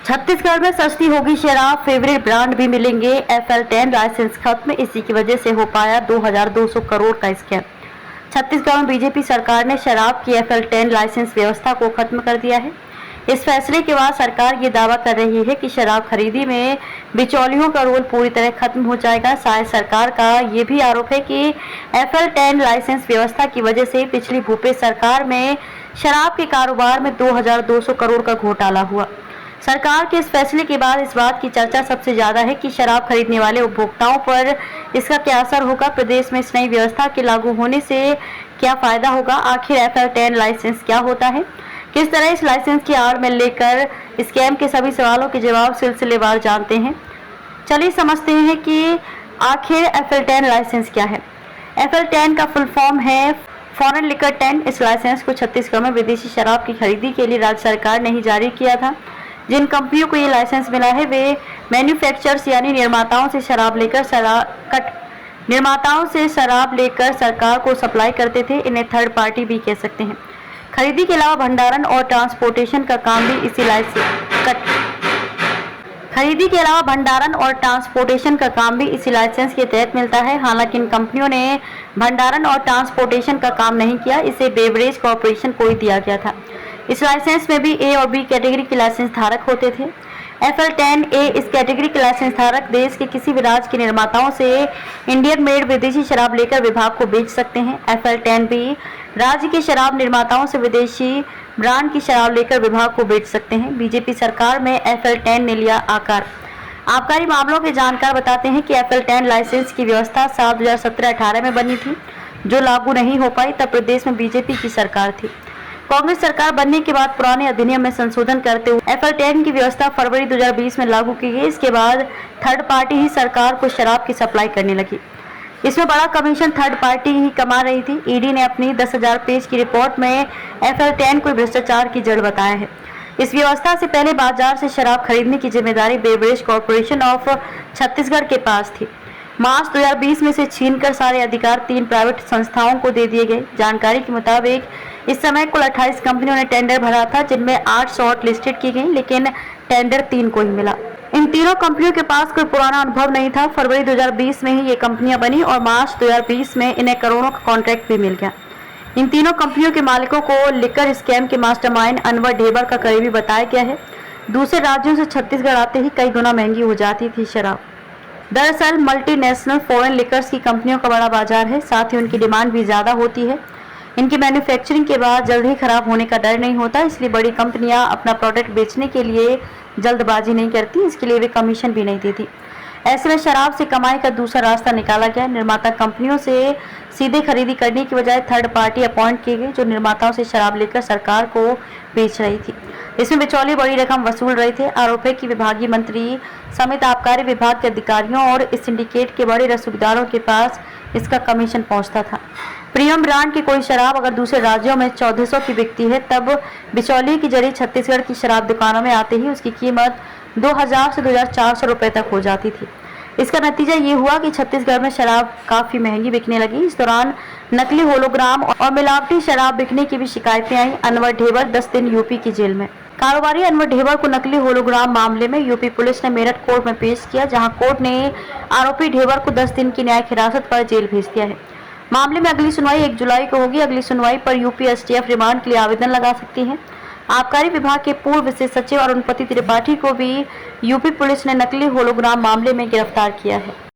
छत्तीसगढ़ में सस्ती होगी शराब, फेवरेट ब्रांड भी मिलेंगे। FL10 लाइसेंस खत्म, इसी की वजह से हो पाया 2200 करोड़ का स्कैम। छत्तीसगढ़ में बीजेपी सरकार ने शराब की FL10 लाइसेंस व्यवस्था को खत्म कर दिया है। इस फैसले के बाद सरकार ये दावा कर रही है कि शराब खरीदी में बिचौलियों का रोल पूरी तरह खत्म हो जाएगा। शायद सरकार का ये भी आरोप है कि FL10 लाइसेंस व्यवस्था की वजह से पिछली भूपेश सरकार में शराब के कारोबार में 2200 करोड़ का घोटाला हुआ। सरकार के इस फैसले के बाद इस बात की चर्चा सबसे ज्यादा है कि शराब खरीदने वाले उपभोक्ताओं पर इसका क्या असर होगा। प्रदेश में इस नई व्यवस्था के लागू होने से क्या फायदा होगा, आखिर FL10 लाइसेंस क्या होता है, किस तरह इस लाइसेंस की आड़ में लेकर स्कैम के सभी सवालों के जवाब सिलसिलेवार जानते हैं। चलिए समझते हैं कि आखिर FL10 लाइसेंस क्या है। FL10 का फुल फॉर्म है फॉरेन लिकर 10। इस लाइसेंस को छत्तीसगढ़ में विदेशी शराब की खरीदी के लिए राज्य सरकार ने ही जारी किया था। जिन कंपनियों को ये लाइसेंस मिला है वे मैन्युफैक्चरर्स यानी निर्माताओं से शराब लेकर सरकार को सप्लाई करते थे। इन्हें थर्ड पार्टी भी कह सकते हैं। खरीदी के अलावा भंडारण और ट्रांसपोर्टेशन का काम भी इसी लाइसेंस के तहत मिलता है। हालांकि इन कंपनियों ने भंडारण और ट्रांसपोर्टेशन का काम नहीं किया, इसे बेवरेज कॉर्पोरेशन को ही दिया गया था। इस लाइसेंस में भी A और B कैटेगरी के लाइसेंस धारक होते थे। FL10A इस कैटेगरी के लाइसेंस धारक देश के किसी भी राज्य के निर्माताओं से इंडियन मेड विदेशी शराब लेकर विभाग को बेच सकते हैं। FL10B राज्य के शराब निर्माताओं से विदेशी ब्रांड की शराब लेकर विभाग को बेच सकते हैं। बीजेपी सरकार में FL10 ने लिया आकार। आबकारी मामलों के जानकार बताते हैं कि FL10 लाइसेंस की व्यवस्था साल 2017-18 में बनी थी, जो लागू नहीं हो पाई। तब प्रदेश में बीजेपी की सरकार थी। कांग्रेस सरकार बनने के बाद पुराने अधिनियम में संशोधन करते हुए FL10 की व्यवस्था फरवरी 2020 में लागू की गई। इसके बाद थर्ड पार्टी ही सरकार को शराब की सप्लाई करने लगी। इसमें बड़ा कमीशन थर्ड पार्टी ही कमा रही थी। ईडी ने अपनी 10,000 पेज की रिपोर्ट में FL10 को भ्रष्टाचार की जड़ बताया है। इस व्यवस्था से पहले बाजार से शराब खरीदने की जिम्मेदारी बेवरेज कॉर्पोरेशन ऑफ छत्तीसगढ़ के पास थी। मार्च 2020 में से छीनकर सारे अधिकार 3 प्राइवेट संस्थाओं को दे दिए गए। जानकारी के मुताबिक इस समय कुल 28 कंपनियों ने टेंडर भरा था, जिनमें 8 शॉर्ट लिस्टेड की गई, लेकिन टेंडर 3 को ही मिला। इन तीनों कंपनियों के पास कोई पुराना अनुभव नहीं था। फरवरी 2020 में ही ये कंपनियां बनी और मार्च 2020 में इन्हें करोड़ों का कॉन्ट्रैक्ट भी मिल गया। इन तीनों कंपनियों के मालिकों को लिकर स्कैम के मास्टरमाइंड अनवर ढेबर का करीबी बताया गया है। दूसरे राज्यों से छत्तीसगढ़ आते ही कई गुना महंगी हो जाती थी शराब। दरअसल मल्टीनेशनल फॉरेन लिकर्स की कंपनियों का बड़ा बाजार है, साथ ही उनकी डिमांड भी ज़्यादा होती है। इनकी मैन्युफैक्चरिंग के बाद जल्द ही खराब होने का डर नहीं होता, इसलिए बड़ी कंपनियां अपना प्रोडक्ट बेचने के लिए जल्दबाजी नहीं करती, इसके लिए वे कमीशन भी नहीं देती। ऐसे में शराब से कमाई का दूसरा रास्ता निकाला गया। निर्माता कंपनियों से सीधे खरीदी करने की बजाय थर्ड पार्टी अपॉइंट की गई, जो निर्माताओं से शराब लेकर सरकार को बेच रही थी। इसमें बिचौलिए बड़ी रकम वसूल रहे थे। आरोप है कि विभागीय मंत्री समेत आबकारी विभाग के अधिकारियों और इस सिंडिकेट के बड़े रसूखदारों के पास इसका कमीशन पहुंचता था। प्रीमियम ब्रांड की कोई शराब अगर दूसरे राज्यों में 1400 की बिकती है, तब बिचौलिए की जरिए छत्तीसगढ़ की शराब दुकानों में आते ही उसकी कीमत 2000 से 2400 रुपए तक हो जाती थी। इसका नतीजा ये हुआ कि छत्तीसगढ़ में शराब काफी महंगी बिकने लगी। इस दौरान नकली होलोग्राम और मिलावटी शराब बिकने की भी शिकायतें आई। अनवर ढेबर 10 दिन यूपी की जेल में। कारोबारी अनवर ढेबर को नकली होलोग्राम मामले में यूपी पुलिस ने मेरठ कोर्ट में पेश किया, जहां कोर्ट ने आरोपी ढेबर को 10 दिन की न्यायिक हिरासत पर जेल भेज दिया है। मामले में अगली सुनवाई 1 जुलाई को होगी। अगली सुनवाई पर यूपी STF रिमांड के लिए आवेदन लगा सकती है। आबकारी विभाग के पूर्व विशेष सचिव अरुणपति त्रिपाठी को भी यूपी पुलिस ने नकली होलोग्राम मामले में गिरफ्तार किया है।